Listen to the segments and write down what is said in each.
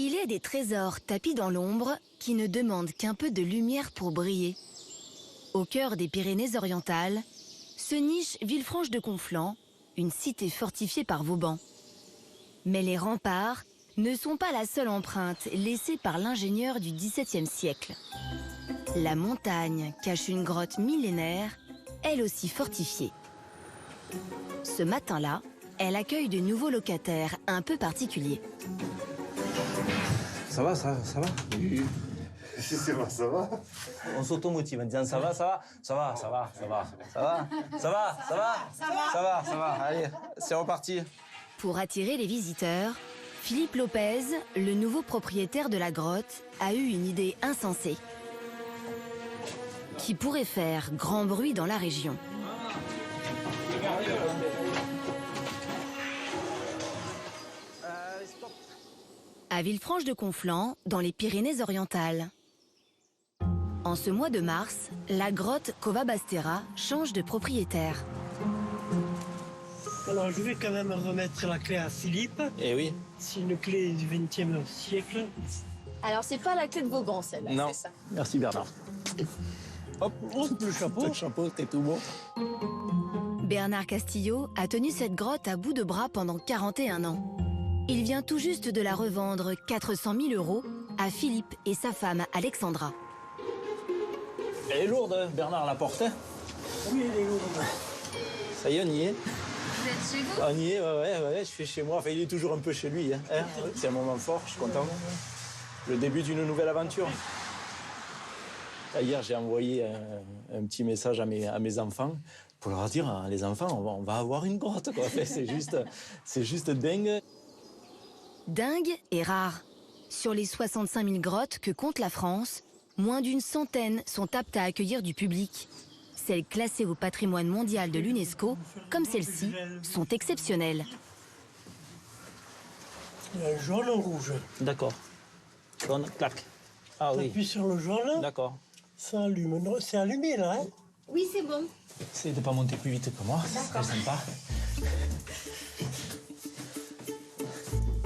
Il est des trésors tapis dans l'ombre qui ne demandent qu'un peu de lumière pour briller. Au cœur des Pyrénées-Orientales, se niche Villefranche de Conflans, une cité fortifiée par Vauban. Mais les remparts ne sont pas la seule empreinte laissée par l'ingénieur du XVIIe siècle. La montagne cache une grotte millénaire, elle aussi fortifiée. Ce matin-là, elle accueille de nouveaux locataires un peu particuliers. Ça va, ça va? Oui. Ça va. On s'automotive en disant ça va. Allez, c'est reparti. Pour attirer les visiteurs, Philippe Lopez, le nouveau propriétaire de la grotte, a eu une idée insensée qui pourrait faire grand bruit dans la région. À Villefranche de Conflans, dans les Pyrénées-Orientales. En ce mois de mars, la grotte Cova Bastera change de propriétaire. Alors je vais quand même remettre la clé à Philippe. Eh oui. C'est une clé du XXe siècle. Alors c'est pas la clé de Vauban celle-là, Non. c'est ça. Merci Bernard. Hop, Le chapeau. le chapeau, t'es tout bon. Bernard Castillo a tenu cette grotte à bout de bras pendant 41 ans. Il vient tout juste de la revendre 400 000 € à Philippe et sa femme Alexandra. Elle est lourde, hein, Bernard, la porte. Oui, elle est lourde. Ça y est, on y est. Vous êtes chez vous? On y est, ouais, je suis chez moi. Enfin, il est toujours un peu chez lui. Hein. C'est un moment fort, je suis content. Le début d'une nouvelle aventure. Hier, j'ai envoyé un petit message à mes enfants pour leur dire, les enfants, on va avoir une grotte, quoi. C'est juste dingue. Dingue et rare. Sur les 65 000 grottes que compte la France, moins d'une centaine sont aptes à accueillir du public. Celles classées au patrimoine mondial de l'UNESCO, comme celle-ci, sont exceptionnelles. Il y a un jaune, un rouge. D'accord. Jaune, clac. Ah oui. Appuie sur le jaune, D'accord. ça allume. Non, c'est allumé là, hein? Oui, c'est bon. Essayez de pas monter plus vite que moi, c'est sympa.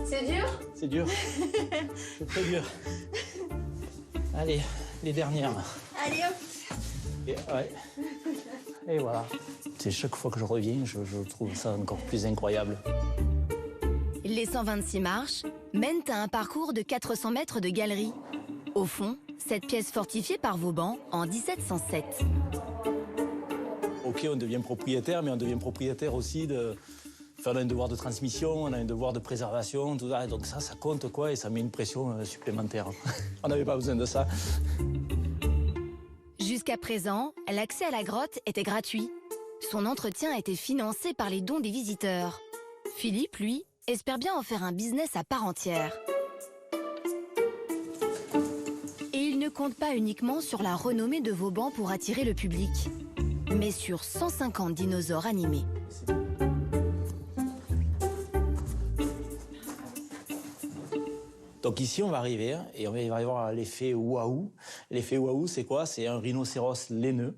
C'est dur? C'est dur. C'est très dur. Allez, les dernières. Allez hop. Et voilà. C'est chaque fois que je reviens, je trouve ça encore plus incroyable. Les 126 marches mènent à un parcours de 400 mètres de galerie. Au fond, cette pièce fortifiée par Vauban en 1707. Ok, on devient propriétaire, mais on devient propriétaire aussi de... Enfin, on a un devoir de transmission, on a un devoir de préservation, tout ça. Donc ça compte, quoi, et ça met une pression supplémentaire. On n'avait pas besoin de ça. Jusqu'à présent, l'accès à la grotte était gratuit. Son entretien était financé par les dons des visiteurs. Philippe, lui, espère bien en faire un business à part entière. Et il ne compte pas uniquement sur la renommée de Vauban pour attirer le public, mais sur 150 dinosaures animés. Donc ici, on va arriver et il va y avoir l'effet waouh. L'effet waouh, c'est quoi? C'est un rhinocéros laineux,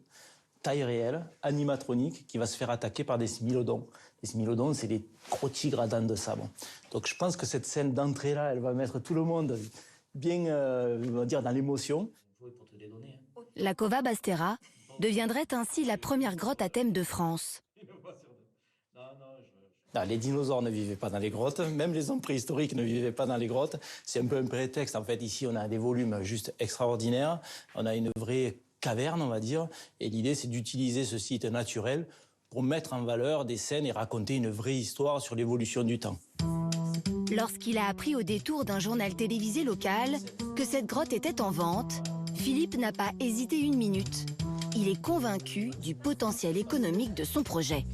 taille réelle, animatronique, qui va se faire attaquer par des smilodons. Les smilodons, c'est des gros tigres à dents de sabre. Donc je pense que cette scène d'entrée-là, elle va mettre tout le monde bien, on va dire, dans l'émotion. La Cova Bastera deviendrait ainsi la première grotte à thème de France. Non, les dinosaures ne vivaient pas dans les grottes, même les hommes préhistoriques ne vivaient pas dans les grottes. C'est un peu un prétexte. En fait, ici, on a des volumes juste extraordinaires. On a une vraie caverne, on va dire. Et l'idée, c'est d'utiliser ce site naturel pour mettre en valeur des scènes et raconter une vraie histoire sur l'évolution du temps. Lorsqu'il a appris au détour d'un journal télévisé local que cette grotte était en vente, Philippe n'a pas hésité une minute. Il est convaincu du potentiel économique de son projet.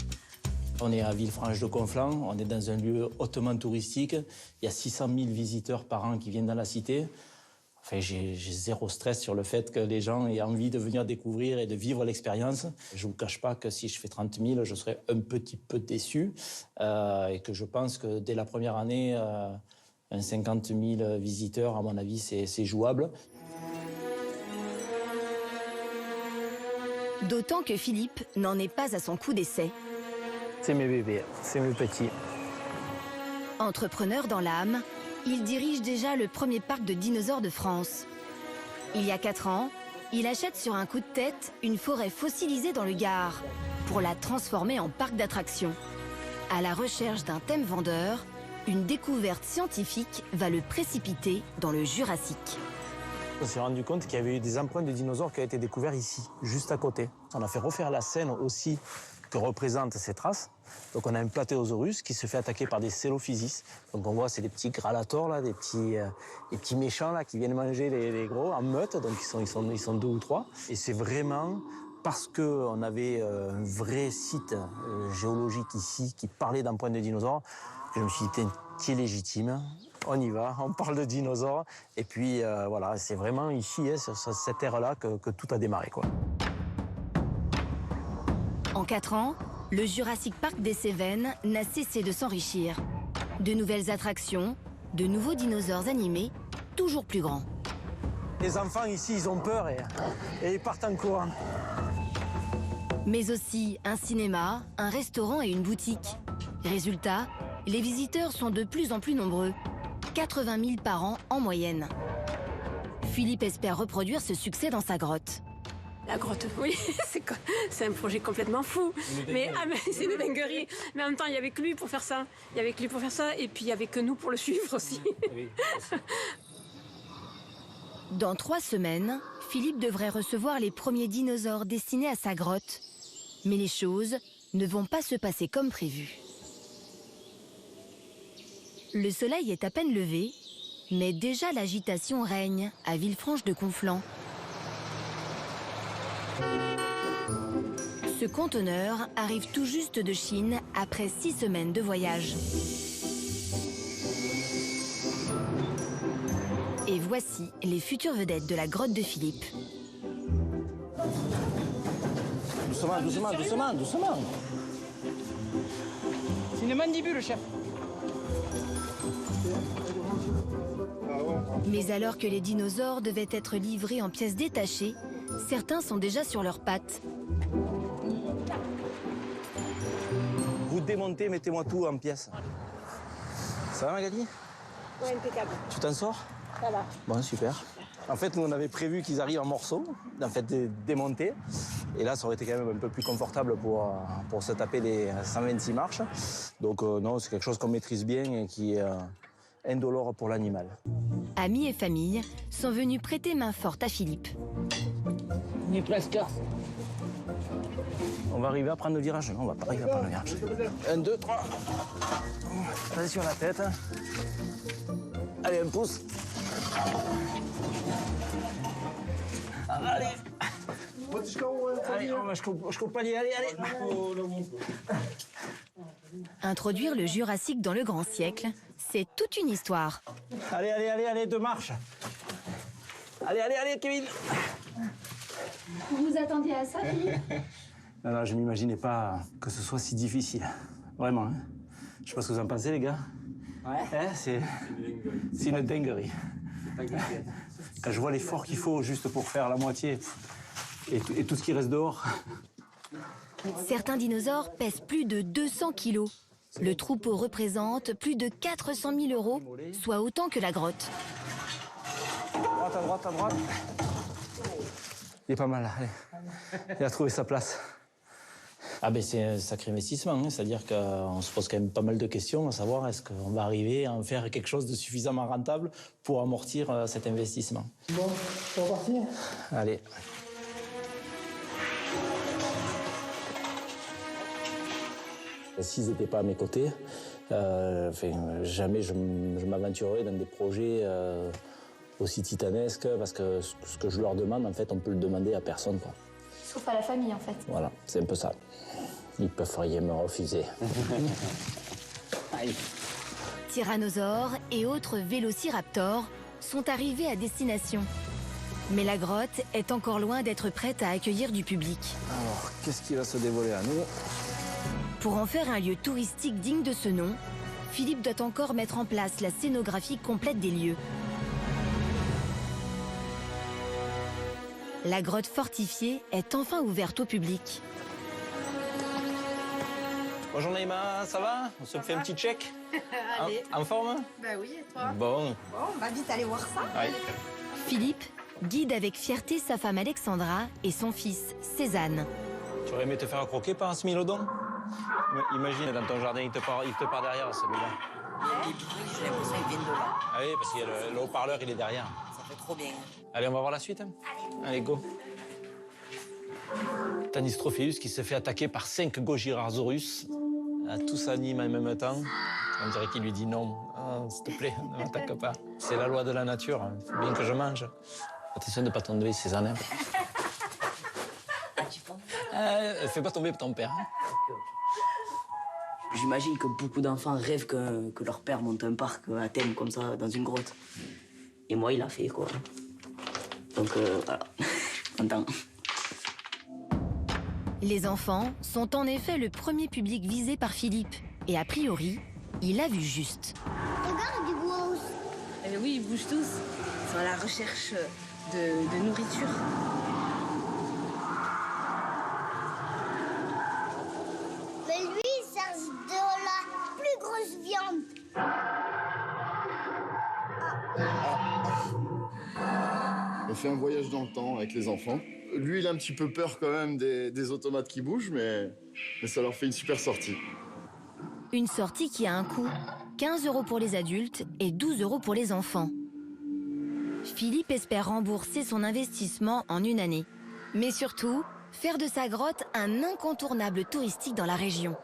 On est à Villefranche de Conflans, on est dans un lieu hautement touristique. Il y a 600 000 visiteurs par an qui viennent dans la cité. Enfin, j'ai zéro stress sur le fait que les gens aient envie de venir découvrir et de vivre l'expérience. Je ne vous cache pas que si je fais 30 000, je serais un petit peu déçu. Et que je pense que dès la première année, un 50 000 visiteurs, à mon avis, c'est jouable. D'autant que Philippe n'en est pas à son coup d'essai. C'est mes bébés, c'est mes petits. Entrepreneur dans l'âme, il dirige déjà le premier parc de dinosaures de France. Il y a 4 ans, il achète sur un coup de tête une forêt fossilisée dans le Gard pour la transformer en parc d'attractions. À la recherche d'un thème vendeur, une découverte scientifique va le précipiter dans le Jurassique. On s'est rendu compte qu'il y avait eu des empreintes de dinosaures qui avaient été découvertes ici, juste à côté. On a fait refaire la scène aussi que représentent ces traces. Donc on a un platéosaurus qui se fait attaquer par des célophysis. Donc on voit c'est des petits gralators là, des petits méchants là qui viennent manger les gros en meute. Donc ils sont 2 ou 3. Et c'est vraiment parce qu'on avait un vrai site géologique ici qui parlait d'empreintes de dinosaures que je me suis dit qui est légitime. On y va, on parle de dinosaures. Et puis voilà, c'est vraiment ici, sur cette ère-là, que tout a démarré, quoi. En 4 ans, le Jurassic Park des Cévennes n'a cessé de s'enrichir. De nouvelles attractions, de nouveaux dinosaures animés, toujours plus grands. Les enfants ici, ils ont peur et ils partent en courant. Mais aussi un cinéma, un restaurant et une boutique. Résultat, les visiteurs sont de plus en plus nombreux. 80 000 par an en moyenne. Philippe espère reproduire ce succès dans sa grotte. La grotte, oui, c'est un projet complètement fou. Mais c'est une dinguerie. Mais en même temps, il n'y avait que lui pour faire ça. Il y avait que lui pour faire ça, et puis il n'y avait que nous pour le suivre aussi. Dans 3 semaines, Philippe devrait recevoir les premiers dinosaures destinés à sa grotte. Mais les choses ne vont pas se passer comme prévu. Le soleil est à peine levé, mais déjà l'agitation règne à Villefranche-de-Conflans. Ce conteneur arrive tout juste de Chine après 6 semaines de voyage. Et voici les futures vedettes de la grotte de Philippe. Doucement, doucement, doucement, doucement. C'est une mandibule, chef. Mais alors que les dinosaures devaient être livrés en pièces détachées, certains sont déjà sur leurs pattes. Vous démontez, mettez-moi tout en pièces. Ça va, Magali? Oui, impeccable. Tu t'en sors? Ça va. Bon, super. En fait, nous, on avait prévu qu'ils arrivent en morceaux, en fait, démontés. Et là, ça aurait été quand même un peu plus confortable pour se taper les 126 marches. Donc, non, c'est quelque chose qu'on maîtrise bien et qui est indolore pour l'animal. Amis et famille sont venus prêter main forte à Philippe. On est presque. On va arriver à prendre le virage? Non, on va pas arriver à prendre le virage. 1, 2, 3. Vas-y sur la tête. Allez, un pouce. Allez. Allez, je coupe pas, allez. Introduire le Jurassique dans le grand siècle, c'est toute une histoire. Allez, 2 marches. Allez, Kevin. Vous vous attendiez à ça, Philippe? Non, je m'imaginais pas que ce soit si difficile. Vraiment. Hein. Je sais pas ce que vous en pensez, les gars. Ouais. C'est une dinguerie. Quand je vois l'effort qu'il faut juste pour faire la moitié et tout ce qui reste dehors. Certains dinosaures pèsent plus de 200 kilos. Le troupeau représente plus de 400 000 €, soit autant que la grotte. À droite. Il est pas mal, allez. Il a trouvé sa place. Ah ben c'est un sacré investissement, hein. C'est-à-dire qu'on se pose quand même pas mal de questions, à savoir est-ce qu'on va arriver à en faire quelque chose de suffisamment rentable pour amortir cet investissement. Bon, c'est reparti. Allez. S'ils n'étaient pas à mes côtés, jamais je m'aventurerais dans des projets aussi titanesques, parce que ce que je leur demande, en fait, on peut le demander à personne, quoi. Sauf à la famille, en fait. Voilà, c'est un peu ça. Ils peuvent rien me refuser. Tyrannosaures et autres vélociraptors sont arrivés à destination. Mais la grotte est encore loin d'être prête à accueillir du public. Alors, qu'est-ce qui va se dévoiler à nous? Pour en faire un lieu touristique digne de ce nom, Philippe doit encore mettre en place la scénographie complète des lieux. La grotte fortifiée est enfin ouverte au public. Bonjour Naïma, ça va? On se fait un petit check? Allez. En forme? Bah oui, et toi? Bon. Bon, on va vite aller voir ça. Ouais. Philippe guide avec fierté sa femme Alexandra et son fils Cézanne. Tu aurais aimé te faire croquer par un smilodon? Imagine, dans ton jardin, il te part derrière, celui-là. Les bruits, j'ai l'impression qu'ils viennent de là. Ah oui, parce que le haut-parleur, il est derrière. Ça fait trop bien. Allez, on va voir la suite. Allez, go. Tanistrophéus qui se fait attaquer par 5 Gojirasaurus. Tous s'animent en même temps. On dirait qu'il lui dit non. Ah, s'il te plaît, ne m'attaque pas. C'est la loi de la nature. Il faut bien que je mange. Attention de ne pas tomber, Cézanne. Ah, tu penses? Fais pas tomber ton père. J'imagine que beaucoup d'enfants rêvent que leur père monte un parc à thème comme ça, dans une grotte. Et moi, il l'a fait, quoi. Donc, voilà. Content. Les enfants sont en effet le premier public visé par Philippe. Et a priori, il a vu juste. Regarde, du gros. Oui, ils bougent tous. Ils sont à la recherche de nourriture. Mais lui, il cherche de la plus grosse viande. On fait un voyage dans le temps avec les enfants. Lui, il a un petit peu peur quand même des automates qui bougent, mais ça leur fait une super sortie. Une sortie qui a un coût. 15 € pour les adultes et 12 € pour les enfants. Philippe espère rembourser son investissement en une année. Mais surtout, faire de sa grotte un incontournable touristique dans la région.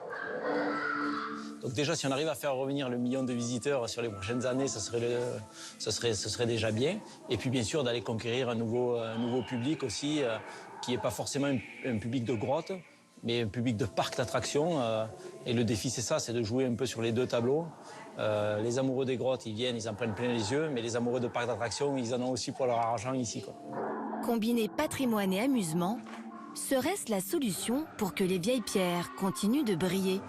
Donc déjà, si on arrive à faire revenir le million de visiteurs sur les prochaines années, ce serait déjà bien. Et puis bien sûr, d'aller conquérir un nouveau public aussi, qui n'est pas forcément un public de grotte, mais un public de parc d'attractions. Et le défi, c'est ça, c'est de jouer un peu sur les deux tableaux. Les amoureux des grottes, ils viennent, ils en prennent plein les yeux, mais les amoureux de parcs d'attractions, ils en ont aussi pour leur argent ici, quoi. Combiner patrimoine et amusement, serait-ce la solution pour que les vieilles pierres continuent de briller ?